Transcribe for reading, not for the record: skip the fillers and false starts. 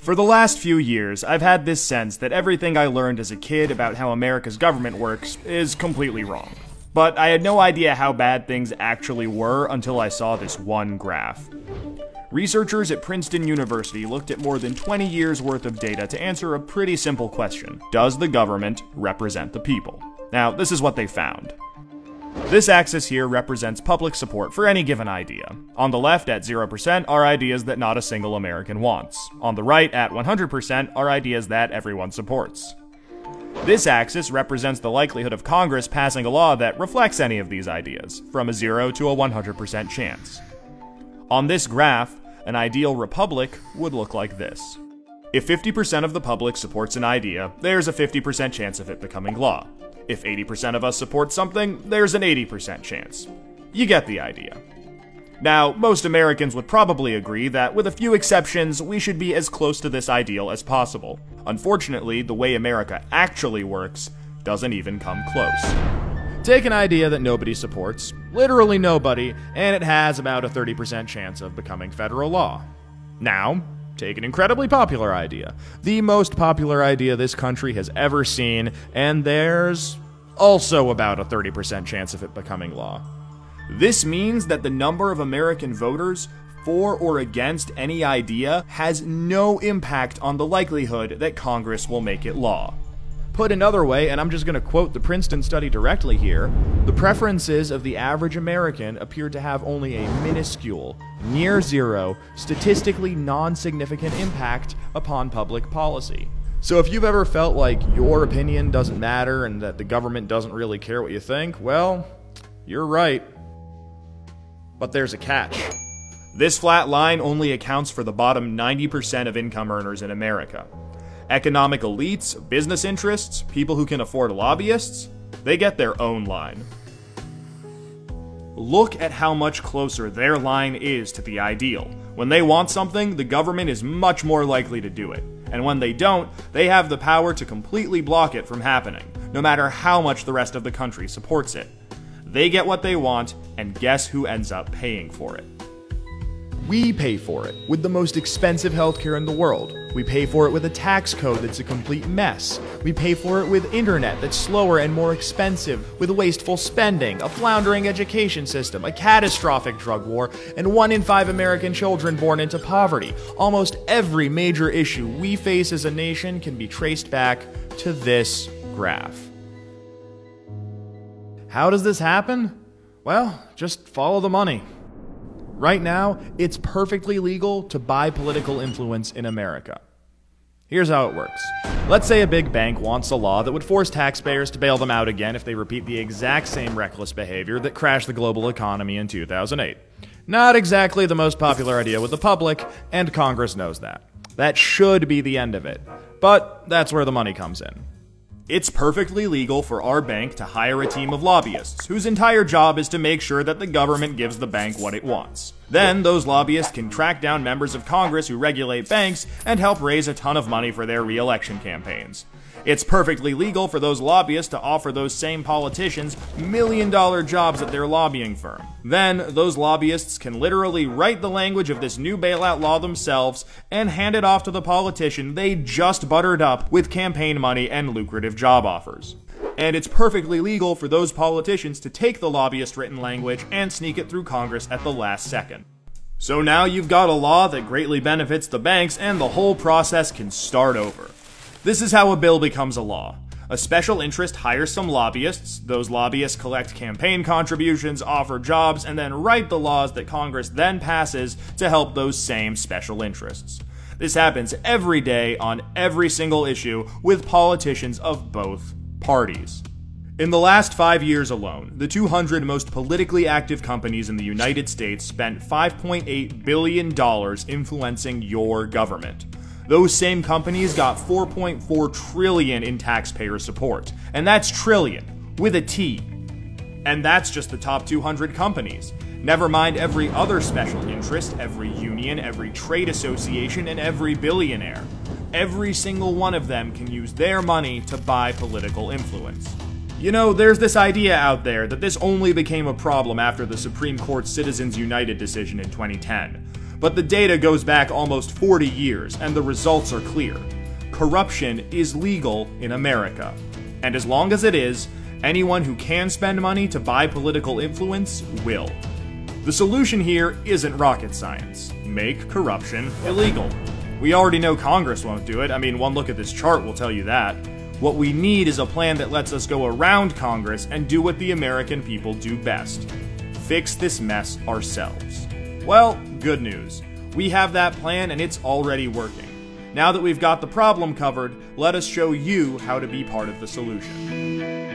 For the last few years, I've had this sense that everything I learned as a kid about how America's government works is completely wrong. But I had no idea how bad things actually were until I saw this one graph. Researchers at Princeton University looked at more than 20 years worth of data to answer a pretty simple question. Does the government represent the people? Now, this is what they found. This axis here represents public support for any given idea. On the left, at 0%, are ideas that not a single American wants. On the right, at 100%, are ideas that everyone supports. This axis represents the likelihood of Congress passing a law that reflects any of these ideas, from a 0 to a 100% chance. On this graph, an ideal republic would look like this. If 50% of the public supports an idea, there's a 50% chance of it becoming law. If 80% of us support something, there's an 80% chance. You get the idea. Now, most Americans would probably agree that, with a few exceptions, we should be as close to this ideal as possible. Unfortunately, the way America actually works doesn't even come close. Take an idea that nobody supports, literally nobody, and it has about a 30% chance of becoming federal law. Now, take an incredibly popular idea, the most popular idea this country has ever seen, and there's also about a 30% chance of it becoming law. This means that the number of American voters for or against any idea has no impact on the likelihood that Congress will make it law. Put another way, and I'm just going to quote the Princeton study directly here, the preferences of the average American appear to have only a minuscule, near zero, statistically non-significant impact upon public policy. So if you've ever felt like your opinion doesn't matter and that the government doesn't really care what you think, well, you're right. But there's a catch. This flat line only accounts for the bottom 90% of income earners in America. Economic elites, business interests, people who can afford lobbyists, they get their own line. Look at how much closer their line is to the ideal. When they want something, the government is much more likely to do it. And when they don't, they have the power to completely block it from happening, no matter how much the rest of the country supports it. They get what they want, and guess who ends up paying for it? We pay for it with the most expensive healthcare in the world. We pay for it with a tax code that's a complete mess. We pay for it with internet that's slower and more expensive, with wasteful spending, a floundering education system, a catastrophic drug war, and 1 in 5 American children born into poverty. Almost every major issue we face as a nation can be traced back to this graph. How does this happen? Well, just follow the money. Right now, it's perfectly legal to buy political influence in America. Here's how it works. Let's say a big bank wants a law that would force taxpayers to bail them out again if they repeat the exact same reckless behavior that crashed the global economy in 2008. Not exactly the most popular idea with the public, and Congress knows that. That should be the end of it. But that's where the money comes in. It's perfectly legal for our bank to hire a team of lobbyists, whose entire job is to make sure that the government gives the bank what it wants. Then, those lobbyists can track down members of Congress who regulate banks and help raise a ton of money for their re-election campaigns. It's perfectly legal for those lobbyists to offer those same politicians million-dollar jobs at their lobbying firm. Then, those lobbyists can literally write the language of this new bailout law themselves and hand it off to the politician they just buttered up with campaign money and lucrative job offers. And it's perfectly legal for those politicians to take the lobbyist-written language and sneak it through Congress at the last second. So now you've got a law that greatly benefits the banks, and the whole process can start over. This is how a bill becomes a law. A special interest hires some lobbyists, those lobbyists collect campaign contributions, offer jobs, and then write the laws that Congress then passes to help those same special interests. This happens every day on every single issue with politicians of both parties. In the last 5 years alone, the 200 most politically active companies in the United States spent $5.8 billion influencing your government. Those same companies got $4.4 trillion in taxpayer support. And that's trillion, with a T. And that's just the top 200 companies. Never mind every other special interest, every union, every trade association, and every billionaire. Every single one of them can use their money to buy political influence. You know, there's this idea out there that this only became a problem after the Supreme Court's Citizens United decision in 2010. But the data goes back almost 40 years, and the results are clear. Corruption is legal in America. And as long as it is, anyone who can spend money to buy political influence will. The solution here isn't rocket science. Make corruption illegal. We already know Congress won't do it. I mean, one look at this chart will tell you that. What we need is a plan that lets us go around Congress and do what the American people do best. Fix this mess ourselves. Well, good news. We have that plan and it's already working. Now that we've got the problem covered, let us show you how to be part of the solution.